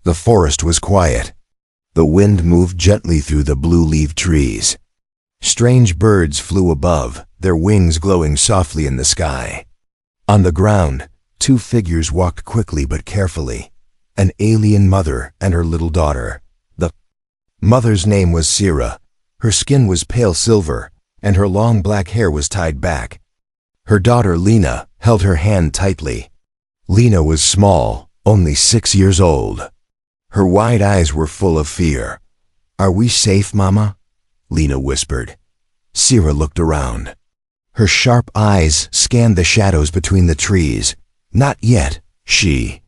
The forest was quiet. The wind moved gently through the blue-leaved trees. Strange birds flew above, their wings glowing softly in the sky. On the ground, two figures walked quickly but carefully. An alien mother and her little daughter. The mother's name was Sira. Her skin was pale silver, and her long black hair was tied back. Her daughter Lena held her hand tightly. Lena was small, only 6 years old. Her wide eyes were full of fear. "Are we safe, Mama?" Lena whispered. Sira looked around. Her sharp eyes scanned the shadows between the trees. "Not yet," she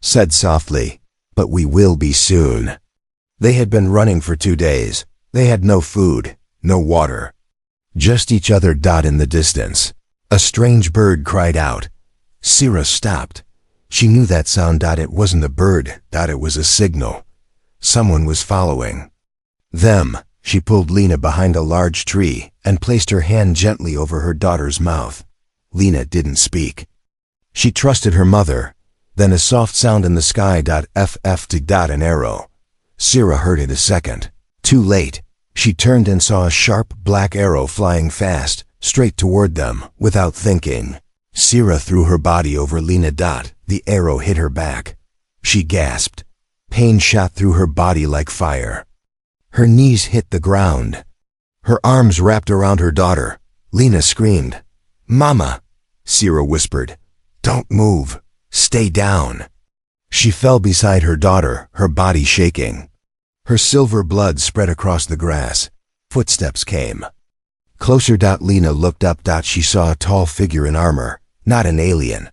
said softly, "but we will be soon." They had been running for 2 days. They had no food, no water. Just each other in the distance. A strange bird cried out. Sira stopped. She knew that sound. It wasn't a bird. It was a signal. Someone was following them. She pulled Lena behind a large tree and placed her hand gently over her daughter's mouth. Lena didn't speak. She trusted her mother. Then a soft sound in the sky. An arrow. Sira heard it a second. Too late. She turned and saw a sharp black arrow flying fast, straight toward them, without thinking. Sira threw her body over Lena. The arrow hit her back. She gasped. Pain shot through her body like fire. Her knees hit the ground. Her arms wrapped around her daughter. Lena screamed. "Mama!" Sira whispered. "Don't move. Stay down." She fell beside her daughter, her body shaking. Her silver blood spread across the grass. Footsteps came. Closer. Lena looked up. She saw a tall figure in armor. Not an alien.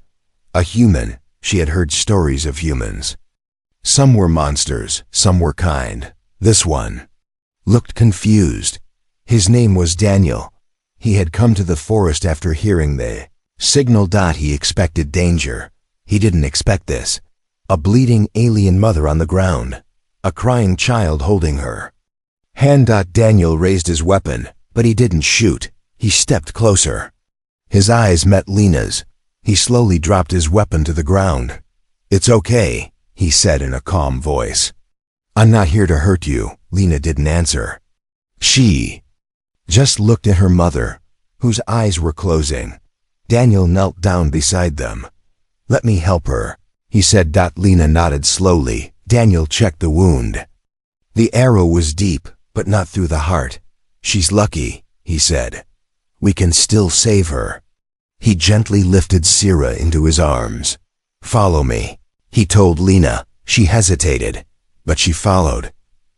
A human. She had heard stories of humans. Some were monsters, some were kind. This one looked confused. His name was Daniel. He had come to the forest after hearing the signal. He expected danger. He didn't expect this. A bleeding alien mother on the ground. A crying child holding her hand. Daniel raised his weapon, but he didn't shoot. He stepped closer. His eyes met Lena's. He slowly dropped his weapon to the ground. "It's okay," he said in a calm voice. "I'm not here to hurt you." Lena didn't answer. She just looked at her mother, whose eyes were closing. Daniel knelt down beside them. "Let me help her," he said. Lena nodded slowly. Daniel checked the wound. The arrow was deep, but not through the heart. "She's lucky," he said. "We can still save her." He gently lifted Sira into his arms. "Follow me," he told Lena. She hesitated, but she followed.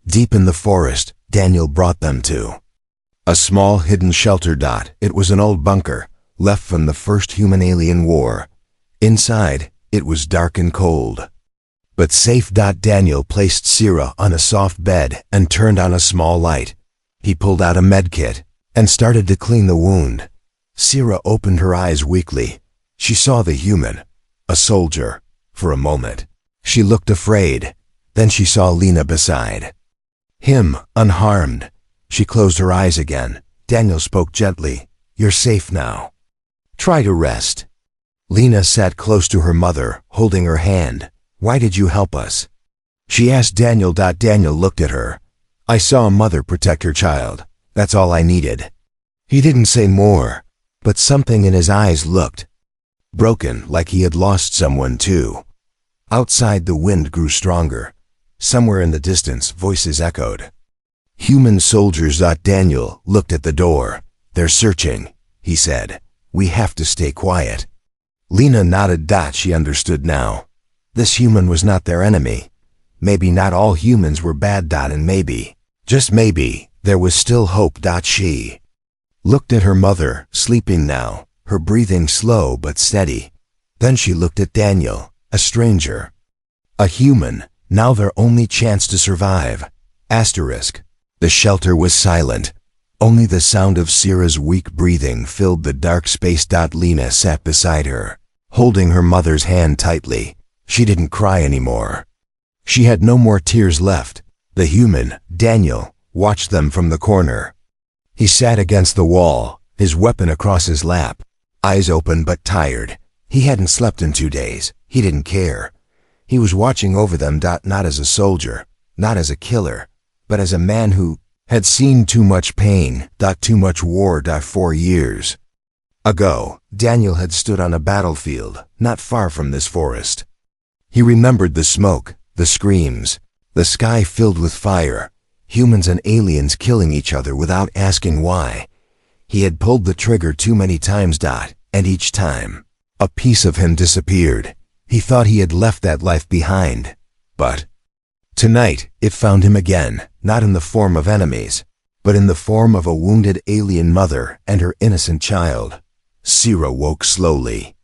Deep in the forest, Daniel brought them to a small hidden shelter. It was an old bunker, left from the first human-alien war. Inside, it was dark and cold, but safe. Daniel placed Sira on a soft bed and turned on a small light. He pulled out a medkit and started to clean the wound. Sira opened her eyes weakly. She saw the human, a soldier. For a moment, she looked afraid. Then she saw Lena beside him, unharmed. She closed her eyes again. Daniel spoke gently. "You're safe now. Try to rest." Lena sat close to her mother, holding her hand. "Why did you help us?" she asked Daniel. Daniel looked at her. "I saw a mother protect her child. That's all I needed." He didn't say more, but something in his eyes looked broken, like he had lost someone too. Outside, the wind grew stronger. Somewhere in the distance, voices echoed. "Human soldiers." Daniel looked at the door. "They're searching," he said. "We have to stay quiet." Lena nodded. She understood now. This human was not their enemy. Maybe not all humans were bad. And maybe, just maybe, there was still hope. She looked at her mother, sleeping now, her breathing slow but steady. Then she looked at Daniel, a stranger, a human, now their only chance to survive. The shelter was silent. Only the sound of Sira's weak breathing filled the dark space. Lena sat beside her, holding her mother's hand tightly. She didn't cry anymore. She had no more tears left. The human, Daniel, watched them from the corner. He sat against the wall, his weapon across his lap, eyes open but tired. He hadn't slept in 2 days. He didn't care. He was watching over them, not as a soldier, not as a killer, but as a man who had seen too much pain, too much war, 4 years ago. Daniel had stood on a battlefield, not far from this forest. He remembered the smoke, the screams, the sky filled with fire, humans and aliens killing each other without asking why. He had pulled the trigger too many times, and each time, a piece of him disappeared. He thought he had left that life behind. But tonight, it found him again, not in the form of enemies, but in the form of a wounded alien mother and her innocent child. Sira woke slowly.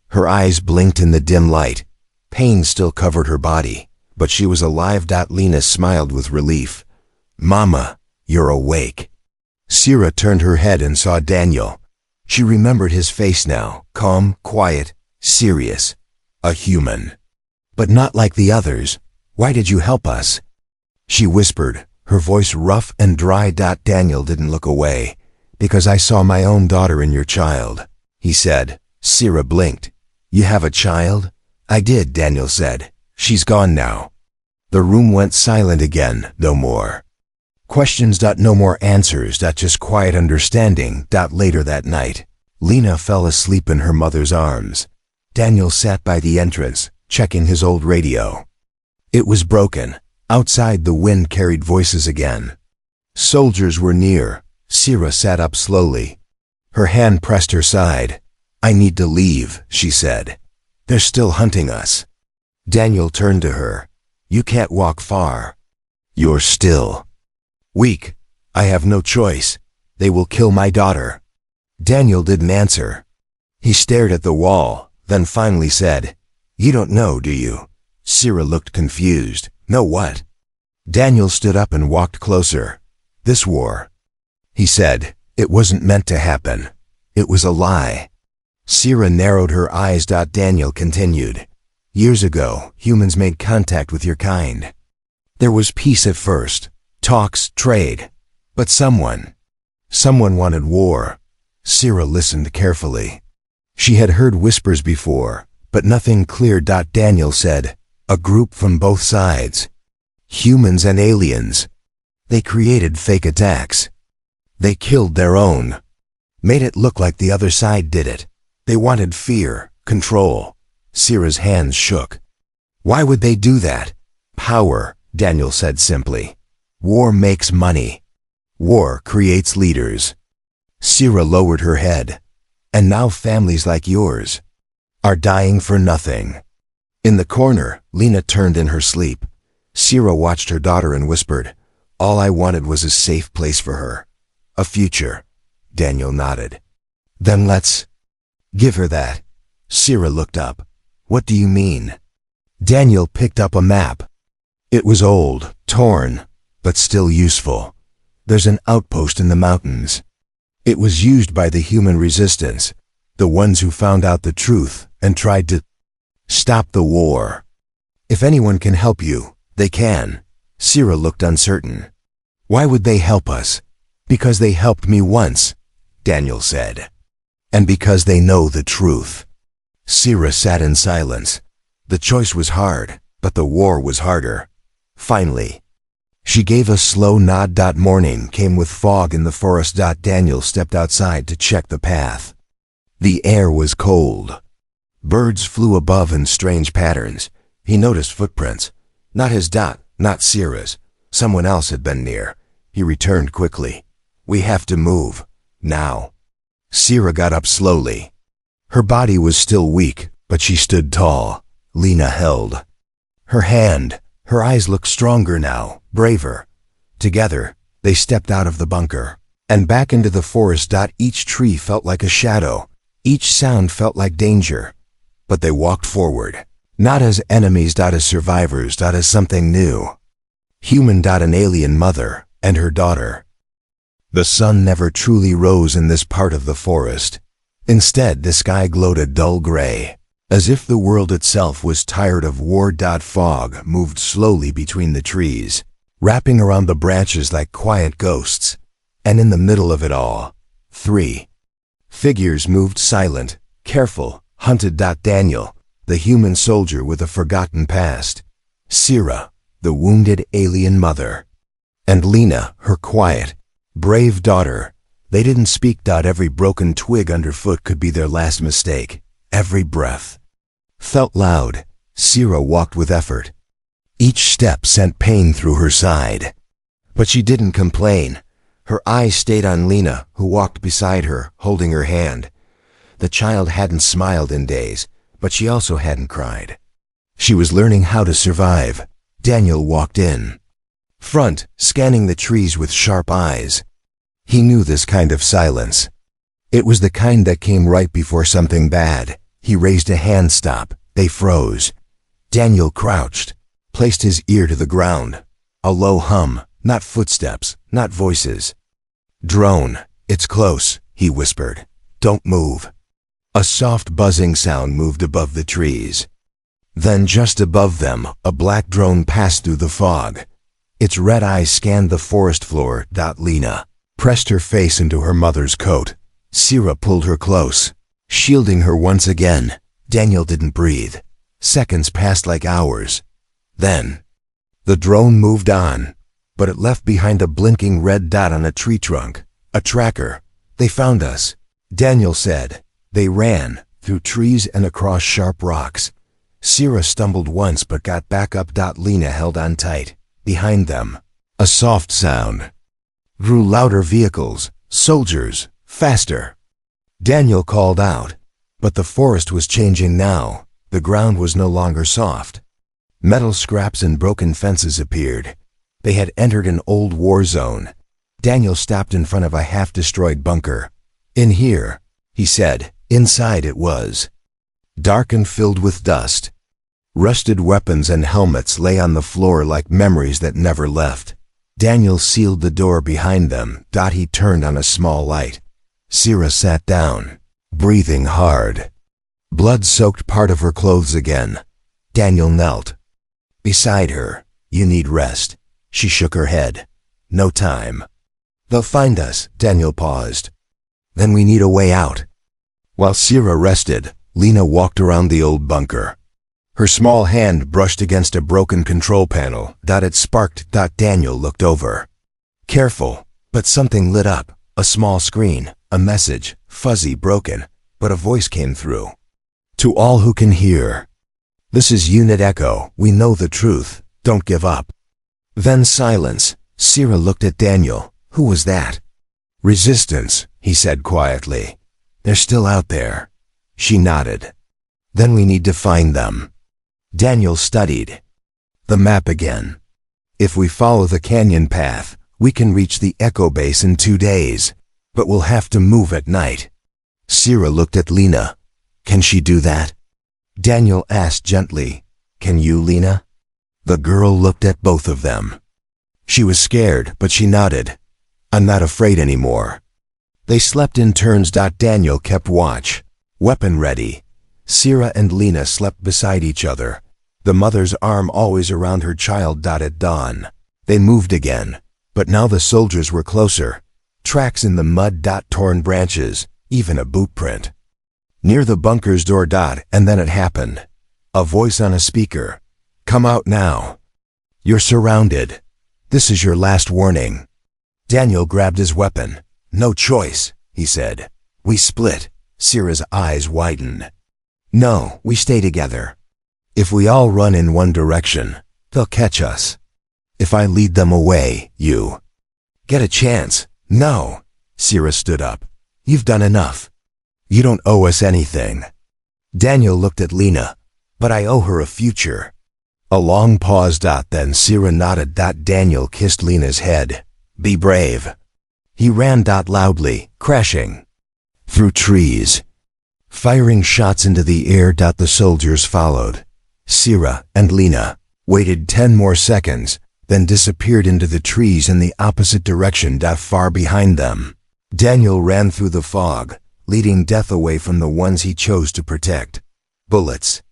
Her eyes blinked in the dim light. Pain still covered her body, but she was alive. Lena smiled with relief. "Mama, you're awake." Sira turned her head and saw Daniel. She remembered his face now, calm, quiet, serious. A human. But not like the others. "Why did you help us?" she whispered, her voice rough and dry. Daniel didn't look away. "Because I saw my own daughter in your child," he said. Sira blinked. "You have a child?" "I did," Daniel said. "She's gone now." The room went silent again. No more questions. No more answers. Just quiet understanding. Later that night, Lena fell asleep in her mother's arms. Daniel sat by the entrance, checking his old radio. It was broken. Outside, the wind carried voices again. Soldiers were near. Sira sat up slowly. Her hand pressed her side. "I need to leave," she said. "They're still hunting us." Daniel turned to her. "You can't walk far. You're still weak. I have no choice. They will kill my daughter." Daniel didn't answer. He stared at the wall, then finally said, "You don't know, do you?" Sira looked confused. "No what?" Daniel stood up and walked closer. "This war," he said, "it wasn't meant to happen. It was a lie." Sira narrowed her eyes. Daniel continued. "Years ago, humans made contact with your kind. There was peace at first, talks, trade. But someone wanted war." Sira listened carefully. She had heard whispers before, but nothing clear. Daniel said, "A group from both sides. Humans and aliens. They created fake attacks. They killed their own. Made it look like the other side did it. They wanted fear, control." Sira's hands shook. "Why would they do that?" "Power," Daniel said simply. "War makes money. War creates leaders." Sira lowered her head. "And now families like yours are dying for nothing." In the corner, Lena turned in her sleep. Sira watched her daughter and whispered, "All I wanted was a safe place for her. A future." Daniel nodded. "Then let's give her that." Sira looked up. "What do you mean?" Daniel picked up a map. It was old, torn, but still useful. "There's an outpost in the mountains. It was used by the human resistance, the ones who found out the truth and tried to stop the war. If anyone can help you, they can." Sira looked uncertain. "Why would they help us?" "Because they helped me once," Daniel said. "And because they know the truth." Sira sat in silence. The choice was hard, but the war was harder. Finally, she gave a slow nod. Morning came with fog in the forest. Daniel stepped outside to check the path. The air was cold. Birds flew above in strange patterns. He noticed footprints. Not his, not Sira's. Someone else had been near. He returned quickly. "We have to move. Now." Sira got up slowly. Her body was still weak, but she stood tall. Lena held her hand. Her eyes looked stronger now, braver. Together, they stepped out of the bunker and back into the forest. Each tree felt like a shadow. Each sound felt like danger. But they walked forward, not as enemies, as survivors, as something new. Human, an alien mother and her daughter. The sun never truly rose in this part of the forest. Instead, the sky glowed a dull gray, as if the world itself was tired of war. Fog moved slowly between the trees, wrapping around the branches like quiet ghosts. And in the middle of it all, 3 figures moved, silent, careful, hunted. Daniel, the human soldier with a forgotten past, Sira, the wounded alien mother, and Lena, her quiet, brave daughter. They didn't speak. Every broken twig underfoot could be their last mistake. Every breath felt loud. Sira walked with effort. Each step sent pain through her side. But she didn't complain. Her eyes stayed on Lena, who walked beside her, holding her hand. The child hadn't smiled in days, but she also hadn't cried. She was learning how to survive. Daniel walked in front, scanning the trees with sharp eyes. He knew this kind of silence. It was the kind that came right before something bad. He raised a hand. Stop. They froze. Daniel crouched, placed his ear to the ground. A low hum, not footsteps, not voices. Drone. It's close, he whispered. Don't move. A soft buzzing sound moved above the trees. Then just above them, a black drone passed through the fog. Its red eyes scanned the forest floor. Lena pressed her face into her mother's coat. Sira pulled her close, shielding her once again. Daniel didn't breathe. Seconds passed like hours. Then, the drone moved on, but it left behind a blinking red dot on a tree trunk. A tracker. They found us, Daniel said. They ran, through trees and across sharp rocks. Sira stumbled once but got back up. Lena held on tight. Behind them, a soft sound grew louder. Vehicles, soldiers, faster. Daniel called out, but the forest was changing now. The ground was no longer soft. Metal scraps and broken fences appeared. They had entered an old war zone. Daniel stopped in front of a half-destroyed bunker. In here, he said. Inside it was dark and filled with dust. Rusted weapons and helmets lay on the floor like memories that never left. Daniel sealed the door behind them. He turned on a small light. Sira sat down, breathing hard. Blood soaked part of her clothes again. Daniel knelt beside her. You need rest. She shook her head. No time. They'll find us. Daniel paused. Then we need a way out. While Sira rested, Lena walked around the old bunker. Her small hand brushed against a broken control panel. It sparked. Daniel looked over. Careful, but something lit up. A small screen, a message, fuzzy, broken, but a voice came through. To all who can hear. This is Unit Echo. We know the truth. Don't give up. Then silence. Sira looked at Daniel. Who was that? Resistance, he said quietly. They're still out there. She nodded. Then we need to find them. Daniel studied the map again. If we follow the canyon path, we can reach the Echo Base in 2 days, but we'll have to move at night. Sira looked at Lena. Can she do that? Daniel asked gently. Can you, Lena? The girl looked at both of them. She was scared, but she nodded. I'm not afraid anymore. They slept in turns. Daniel kept watch, weapon ready. Sira and Lena slept beside each other, the mother's arm always around her child. At dawn, they moved again, but now the soldiers were closer. Tracks in the mud. Torn branches, even a boot print. Near the bunker's door. And then it happened. A voice on a speaker. Come out now. You're surrounded. This is your last warning. Daniel grabbed his weapon. No choice, he said. We split. Sira's eyes widened. No, we stay together. If we all run in one direction, they'll catch us. If I lead them away, you get a chance. No. Sira stood up. You've done enough. You don't owe us anything. Daniel looked at Lena. But I owe her a future. A long pause. Then Sira nodded. Daniel kissed Lena's head. Be brave. He ran. Loudly, crashing through trees, firing shots into the air. The soldiers followed. Sira and Lena waited 10 more seconds, then disappeared into the trees in the opposite direction. Far behind them, Daniel ran through the fog, leading death away from the ones he chose to protect. Bullets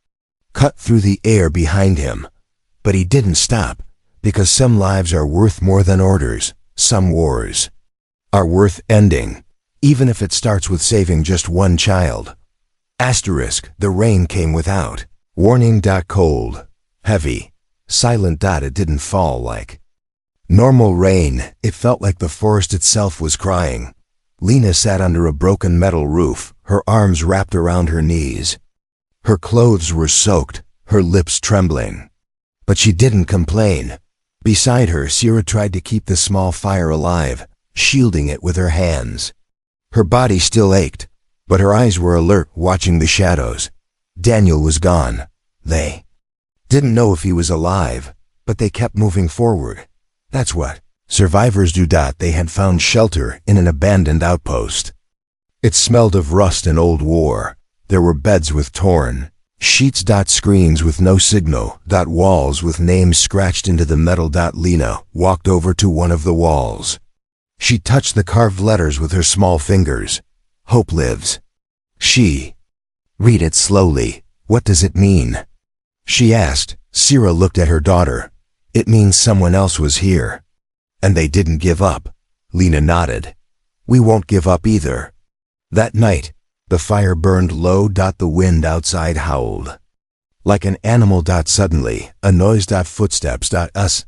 cut through the air behind him, but he didn't stop, because some lives are worth more than orders. Some wars are worth ending, even if it starts with saving just one child. Asterisk. The rain came without Warning. Cold, heavy, silent. It didn't fall like normal rain. It felt like the forest itself was crying. Lena sat under a broken metal roof, her arms wrapped around her knees. Her clothes were soaked, her lips trembling. But she didn't complain. Beside her, Sierra tried to keep the small fire alive, shielding it with her hands. Her body still ached, but her eyes were alert, watching the shadows. Daniel was gone. They didn't know if he was alive, but they kept moving forward. That's what survivors do. They had found shelter in an abandoned outpost. It smelled of rust and old war. There were beds with torn sheets. Screens with no signal. Walls with names scratched into the metal. Lena walked over to one of the walls. She touched the carved letters with her small fingers. Hope lives. She read it slowly. What does it mean? She asked. Sierra looked at her daughter. It means someone else was here. And they didn't give up. Lena nodded. We won't give up either. That night, the fire burned low. The wind outside howled like an animal. Suddenly, a noise. Footsteps.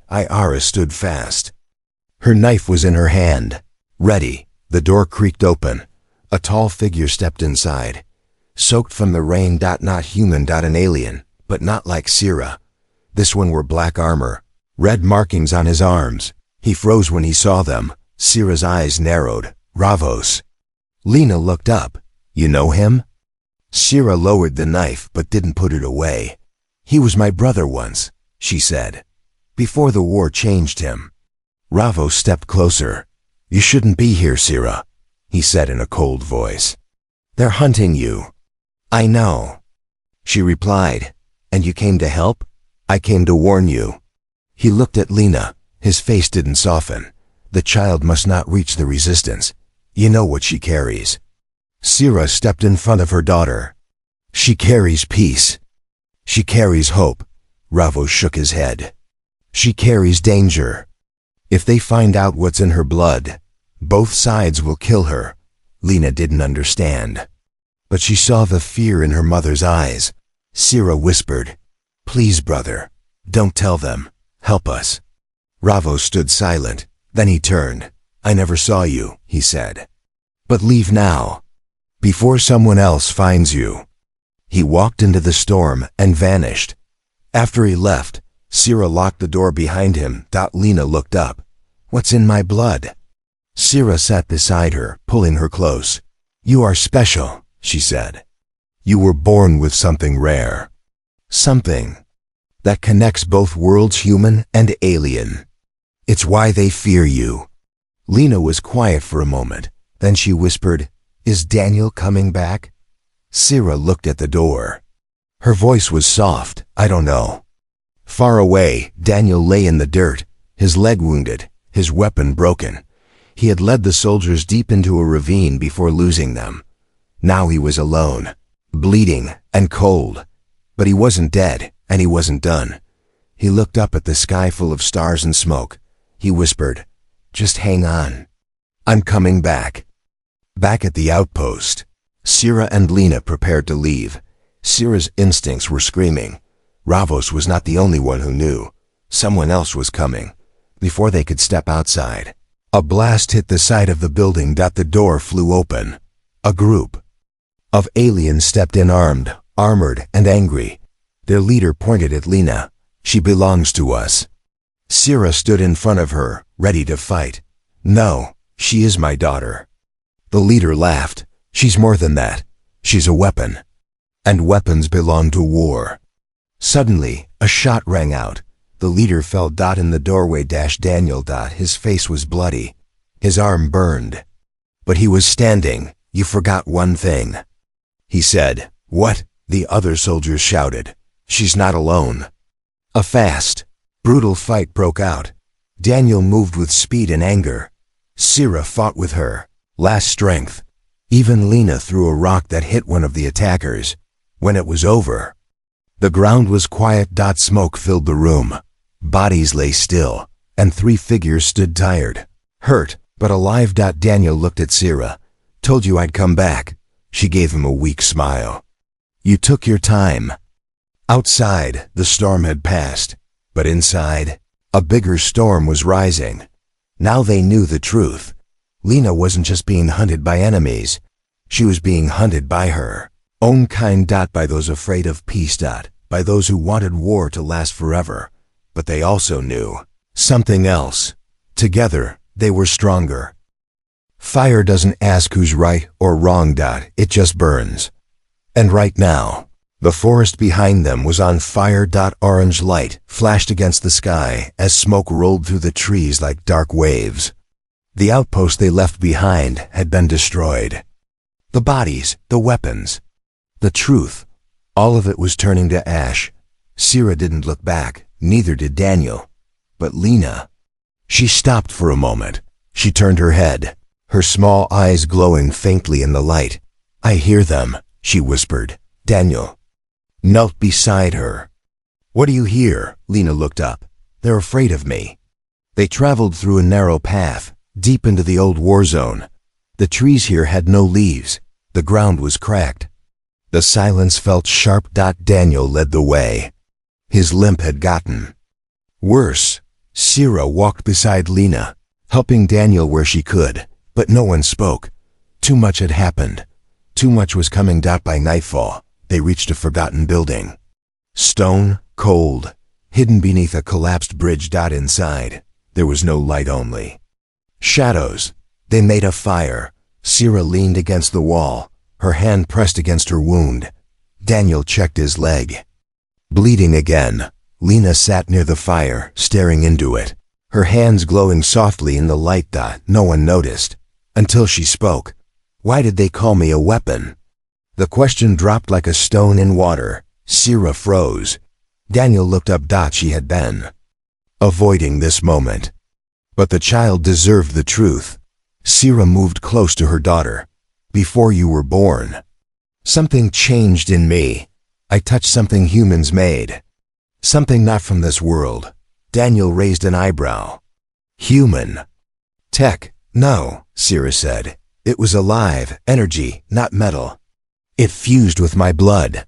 Iris stood fast. Her knife was in her hand, ready. The door creaked open. A tall figure stepped inside. Soaked from the rain. Not human. An alien, but not like Sierra. This one wore black armor, red markings on his arms. He froze when he saw them. Sierra's eyes narrowed. Ravos. Lena looked up. You know him? Sierra lowered the knife but didn't put it away. He was my brother once, she said. Before the war changed him. Ravos stepped closer. You shouldn't be here, Sierra, he said in a cold voice. They're hunting you. I know, she replied. And you came to help? I came to warn you. He looked at Lena. His face didn't soften. The child must not reach the resistance. You know what she carries. Sierra stepped in front of her daughter. She carries peace. She carries hope. Ravos shook his head. She carries danger. If they find out what's in her blood, both sides will kill her. Lena didn't understand. But she saw the fear in her mother's eyes. Sierra whispered, Please, brother, don't tell them. Help us. Ravos stood silent. Then he turned. I never saw you, he said. But leave now, before someone else finds you. He walked into the storm and vanished. After he left, Sierra locked the door behind him. Lena looked up. What's in my blood? Sierra sat beside her, pulling her close. You are special, she said. You were born with something rare. Something that connects both worlds, human and alien. It's why they fear you. Lena was quiet for a moment. Then she whispered, Is Daniel coming back? Sierra looked at the door. Her voice was soft. I don't know. Far away, Daniel lay in the dirt, his leg wounded, his weapon broken. He had led the soldiers deep into a ravine before losing them. Now he was alone, bleeding and cold. But he wasn't dead, and he wasn't done. He looked up at the sky full of stars and smoke. He whispered, Just hang on. I'm coming back. Back at the outpost, Sierra and Lena prepared to leave. Sierra's instincts were screaming. Ravos was not the only one who knew. Someone else was coming. Before they could step outside, a blast hit the side of the building. The door flew open. A group of aliens stepped in armored and angry. Their leader pointed at Lena. She belongs to us. Sierra stood in front of her, ready to fight. No, she is my daughter. The leader laughed. She's more than that. She's a weapon. And weapons belong to war. Suddenly, a shot rang out. The leader fell. In the doorway. Daniel. His face was bloody. His arm burned. But he was standing. You forgot one thing, he said. What? The other soldiers shouted. She's not alone. A fast, brutal fight broke out. Daniel moved with speed and anger. Sierra fought with her last strength. Even Lena threw a rock that hit one of the attackers. When it was over, the ground was quiet. Smoke filled the room. Bodies lay still, and 3 figures stood tired, hurt, but alive. Daniel looked at Sierra. Told you I'd come back. She gave him a weak smile. You took your time. Outside, the storm had passed, but inside, a bigger storm was rising. Now they knew the truth. Lena wasn't just being hunted by enemies. She was being hunted by her own kind. By those afraid of peace. By those who wanted war to last forever. But they also knew something else. Together, they were stronger. Fire doesn't ask who's right or wrong. It just burns. And right now, the forest behind them was on fire. Orange light flashed against the sky as smoke rolled through the trees like dark waves. The outpost they left behind had been destroyed. The bodies, the weapons, the truth, all of it was turning to ash. Sira didn't look back, neither did Daniel. But Lena, she stopped for a moment. She turned her head, her small eyes glowing faintly in the light. "I hear them," she whispered. Daniel knelt beside her. "What do you hear?" Lena looked up. "They're afraid of me." They traveled through a narrow path, deep into the old war zone. The trees here had no leaves. The ground was cracked. The silence felt sharp. Daniel led the way. His limp had gotten worse. Sira walked beside Lena, helping Daniel where she could, but no one spoke. Too much had happened. Too much was coming. By nightfall, they reached a forgotten building. Stone, cold, hidden beneath a collapsed bridge. Inside, there was no light, only shadows. They made a fire. Sira leaned against the wall, her hand pressed against her wound. Daniel checked his leg. Bleeding again. Lena sat near the fire, staring into it, her hands glowing softly in the light. No one noticed, until she spoke. "Why did they call me a weapon?" The question dropped like a stone in water. Sira froze. Daniel looked up. She had been avoiding this moment. But the child deserved the truth. Sira moved close to her daughter. "Before you were born, something changed in me. I touched something humans made. Something not from this world." Daniel raised an eyebrow. "Human? Tech?" "No," Sira said. "It was alive, energy, not metal. It fused with my blood.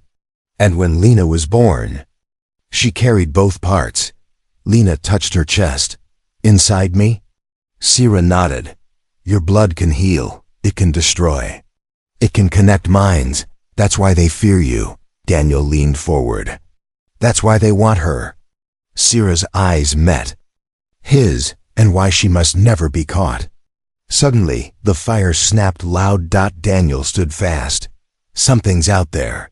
And when Lena was born, she carried both parts." Lena touched her chest. "Inside me?" Sira nodded. "Your blood can heal. It can destroy. It can connect minds. That's why they fear you." Daniel leaned forward. "That's why they want her." Sira's eyes met his, and why she must never be caught. Suddenly, the fire snapped loud. Daniel stood fast. "Something's out there."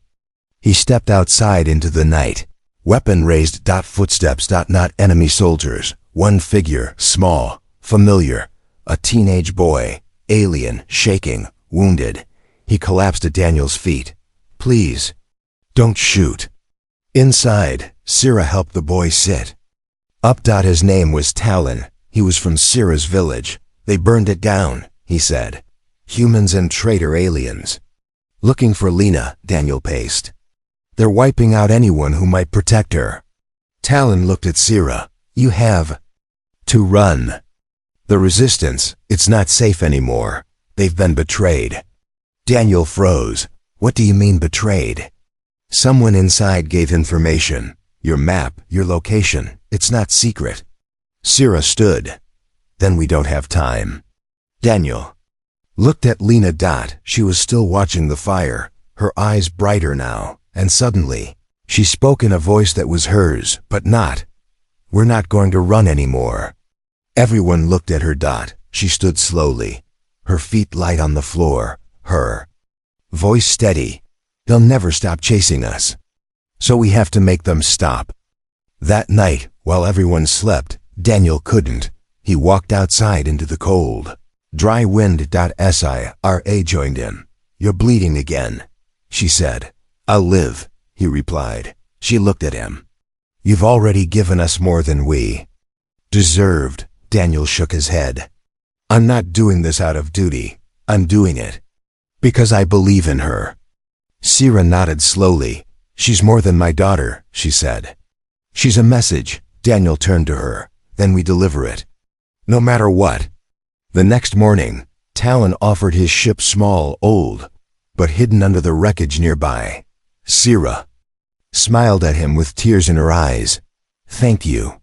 He stepped outside into the night. Weapon raised. Footsteps. Not enemy soldiers. One figure, small, familiar. A teenage boy, alien, shaking, wounded. He collapsed at Daniel's feet. "Please, don't shoot." Inside, Sira helped the boy sit up. His name was Talon. He was from Sira's village. "They burned it down," he said. "Humans and traitor aliens. Looking for Lena," Daniel paced. "They're wiping out anyone who might protect her." Talon looked at Sira. "You have to run. The resistance, it's not safe anymore. They've been betrayed." Daniel froze. "What do you mean betrayed?" "Someone inside gave information. Your map, your location. It's not secret." Sira stood. "Then we don't have time." Daniel looked at Lena. She was still watching the fire, her eyes brighter now, and suddenly, she spoke in a voice that was hers, but not. "We're not going to run anymore." Everyone looked at her. She stood slowly, her feet light on the floor, her voice steady. "They'll never stop chasing us. So we have to make them stop." That night, while everyone slept, Daniel couldn't. He walked outside into the cold, dry wind. Sira joined in. "You're bleeding again," she said. "I'll live," he replied. She looked at him. "You've already given us more than we deserved." Daniel shook his head. "I'm not doing this out of duty. I'm doing it because I believe in her." Sira nodded slowly. "She's more than my daughter," she said. "She's a message." Daniel turned to her. "Then we deliver it, no matter what." The next morning, Talon offered his ship, small, old, but hidden under the wreckage nearby. Sira smiled at him with tears in her eyes. Thank you.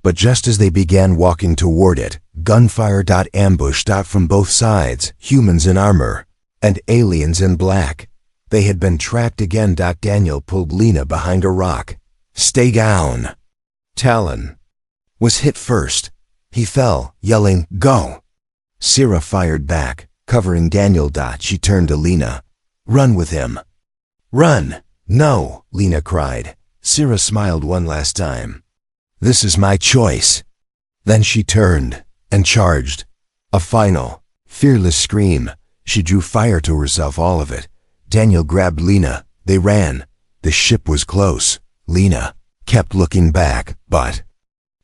But just as they began walking toward it, gunfire ambushed from both sides, humans in armor, and aliens in black. They had been tracked again. Daniel pulled Lena behind a rock. Stay down. Talon was hit first. He fell, yelling, Go! Syrah fired back, covering Daniel. She turned to Lena. Run with him. Run! No, Lena cried. Syrah smiled one last time. This is my choice. Then she turned and charged. A final, fearless scream. She drew fire to herself, all of it. Daniel grabbed Lena. They ran. The ship was close. Lena kept looking back, but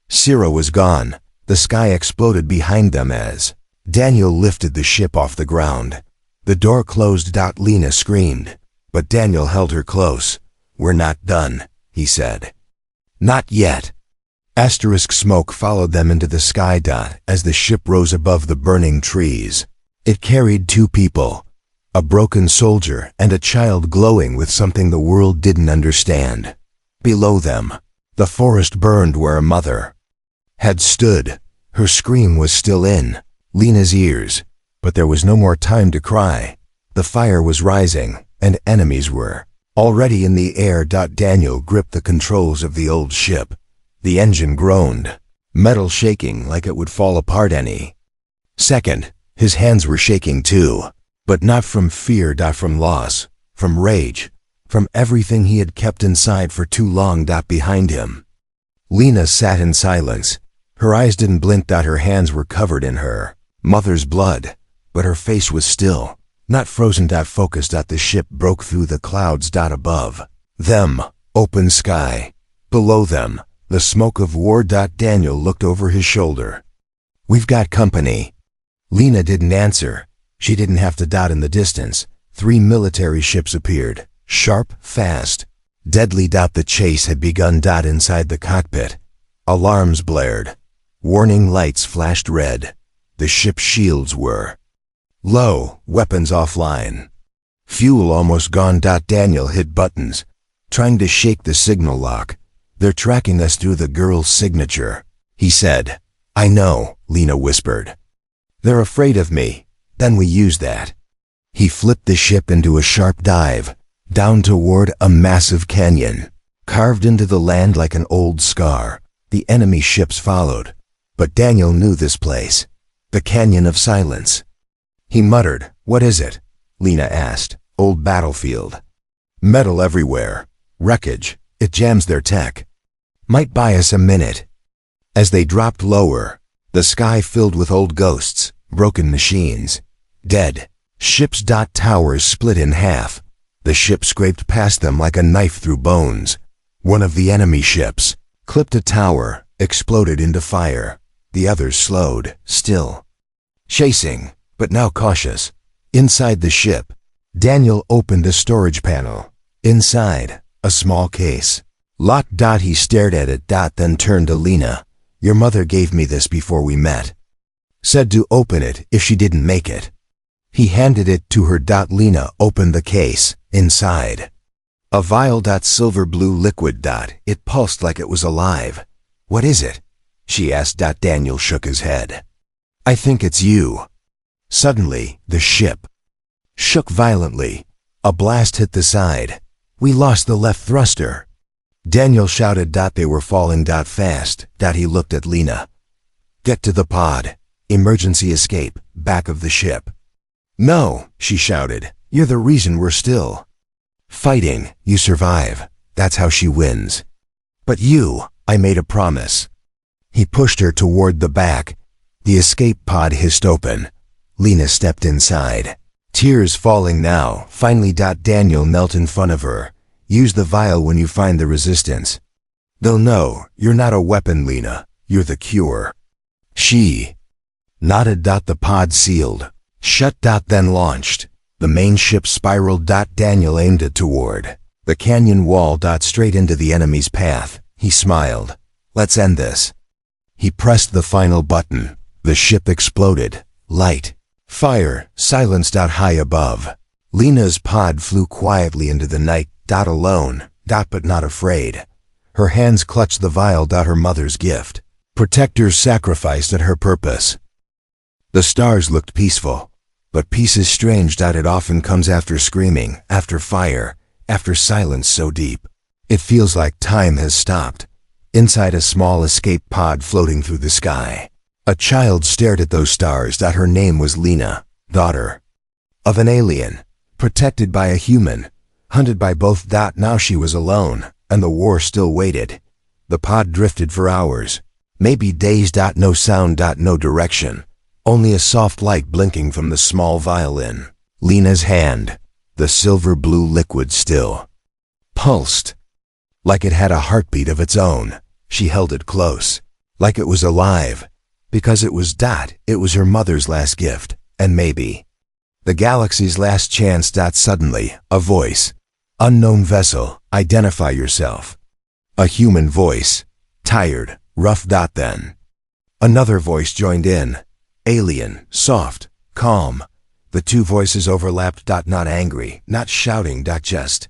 Syrah was gone. The sky exploded behind them as Daniel lifted the ship off the ground. The door closed. Lena screamed, but Daniel held her close. We're not done, he said. Not yet. Asterisk smoke followed them into the sky. As the ship rose above the burning trees. It carried two people, a broken soldier and a child glowing with something the world didn't understand. Below them, the forest burned where a mother had stood. Her scream was still in Lena's ears, but there was no more time to cry. The fire was rising, and enemies were already in the air. Daniel gripped the controls of the old ship. The engine groaned, metal shaking like it would fall apart any second. His hands were shaking too, but not from fear, from loss, from rage, from everything he had kept inside for too long. Behind him, Lena sat in silence. Her eyes didn't blink. Her hands were covered in her mother's blood, but her face was still, not frozen. Focused. The ship broke through the clouds. Above them, open sky. Below them, the smoke of war. Daniel looked over his shoulder. We've got company. Lena didn't answer. She didn't have to. In the distance, 3 military ships appeared, sharp, fast, deadly. The chase had begun. Inside the cockpit, alarms blared. Warning lights flashed red. The ship's shields were low, weapons offline. Fuel almost gone. Daniel hit buttons, trying to shake the signal lock. They're tracking us through the girl's signature, he said. I know, Lena whispered. They're afraid of me. Then we use that. He flipped the ship into a sharp dive, down toward a massive canyon, carved into the land like an old scar. The enemy ships followed, but Daniel knew this place. The Canyon of Silence. He muttered, What is it? Lena asked. Old battlefield. Metal everywhere. Wreckage. It jams their tech. Might buy us a minute. As they dropped lower, the sky filled with old ghosts, broken machines, dead ships. Towers split in half. The ship scraped past them like a knife through bones. One of the enemy ships clipped a tower, exploded into fire. The others slowed, still chasing, but now cautious. Inside the ship, Daniel opened a storage panel. Inside, a small case. Locked. He stared at it. Then turned to Lena. Your mother gave me this before we met. Said to open it if she didn't make it. He handed it to her. Lena opened the case. Inside, a vial. Silver blue liquid. It pulsed like it was alive. What is it? She asked. Daniel shook his head. I think it's you. Suddenly, the ship shook violently. A blast hit the side. We lost the left thruster. Daniel shouted. They were falling. Fast. He looked at Lena. Get to the pod. Emergency escape, back of the ship. No, she shouted. You're the reason we're still fighting. You survive. That's how she wins. But you, I made a promise. He pushed her toward the back. The escape pod hissed open. Lena stepped inside. Tears falling now. Finally. Daniel knelt in front of her. Use the vial when you find the resistance. They'll know you're not a weapon, Lena. You're the cure. She nodded. The pod sealed, shut. Then launched. The main ship spiraled. Daniel aimed it toward the canyon wall. Straight into the enemy's path. He smiled. Let's end this. He pressed the final button. The ship exploded. Light, fire, silenced. High above, Lena's pod flew quietly into the night. Alone. but not afraid. Her hands clutched the vial. Her mother's gift. Protectors sacrificed at her purpose. The stars looked peaceful, but peace is strange. It often comes after screaming, after fire, after silence so deep. It feels like time has stopped. Inside a small escape pod floating through the sky, a child stared at those stars. Her name was Lena, daughter of an alien, protected by a human, hunted by both. Now she was alone, and the war still waited. The pod drifted for hours, maybe days. No sound. No direction. Only a soft light blinking from the small violin. Lena's hand, the silver blue liquid still pulsed, like it had a heartbeat of its own. She held it close, like it was alive, because it was it was her mother's last gift, and maybe the galaxy's last chance. Suddenly, a voice. Unknown vessel, identify yourself. A human voice, tired, rough. Then another voice joined in. Alien, soft, calm. The two voices overlapped. Not angry, not shouting. Just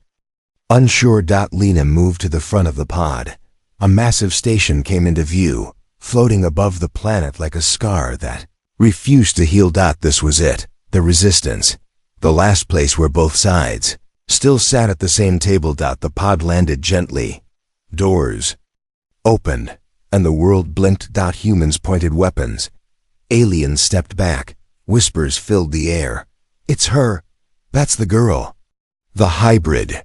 unsure. Lena moved to the front of the pod. A massive station came into view, floating above the planet like a scar that refused to heal. This was it, the resistance. The last place where both sides still sat at the same table. The pod landed gently. Doors opened, and the world blinked. Humans pointed weapons. Aliens stepped back. Whispers filled the air. It's her. That's the girl. The hybrid.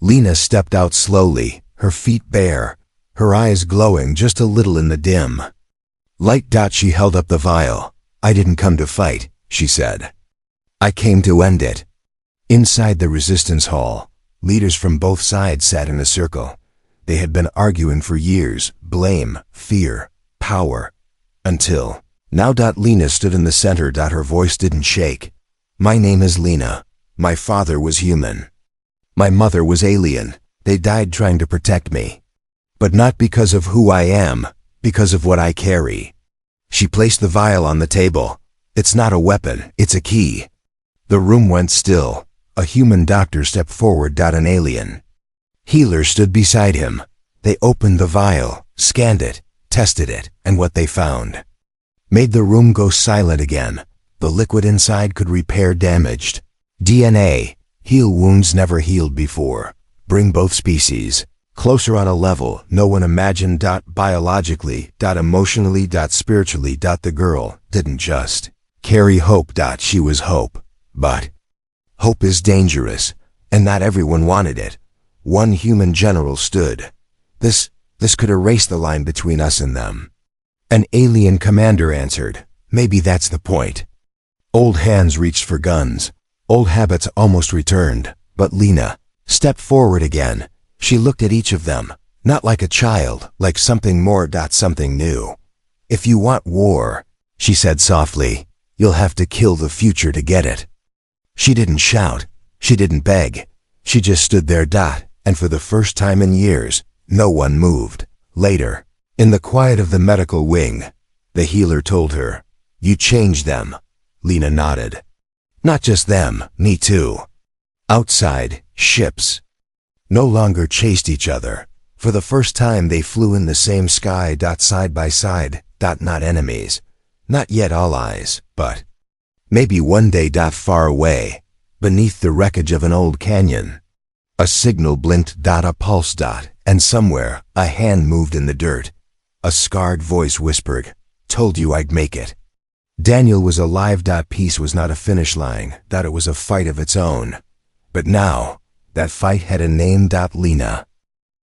Lena stepped out slowly, her feet bare, her eyes glowing just a little in the dim light. She held up the vial. I didn't come to fight, she said. I came to end it. Inside the resistance hall, leaders from both sides sat in a circle. They had been arguing for years, blame, fear, power, until now. Lena stood in the center. Her voice didn't shake. My name is Lena. My father was human. My mother was alien. They died trying to protect me. But not because of who I am, because of what I carry. She placed the vial on the table. It's not a weapon, it's a key. The room went still. A human doctor stepped forward. An alien healer stood beside him. They opened the vial, scanned it, tested it, and what they found made the room go silent again. The liquid inside could repair damaged DNA, heal wounds never healed before, bring both species closer on a level no one imagined. Biologically, emotionally, spiritually. The girl didn't just carry hope. She was hope. But hope is dangerous, and not everyone wanted it. One human general stood. This could erase the line between us and them. An alien commander answered. Maybe that's the point. Old hands reached for guns. Old habits almost returned. But Lena stepped forward again. She looked at each of them, not like a child, like something more. Something new. If you want war, she said softly, you'll have to kill the future to get it. She didn't shout. She didn't beg. She just stood there. And for the first time in years, no one moved. Later, in the quiet of the medical wing, the healer told her, you changed them. Lena nodded. Not just them, me too. Outside, ships no longer chased each other. For the first time they flew in the same sky. Side by side. Not enemies. Not yet allies, but maybe one day. Far away, beneath the wreckage of an old canyon, a signal blinked. A pulse. And somewhere, a hand moved in the dirt. A scarred voice whispered, told you I'd make it. Daniel was alive. Peace was not a finish line. It was a fight of its own. But now, that fight had a name. Lena.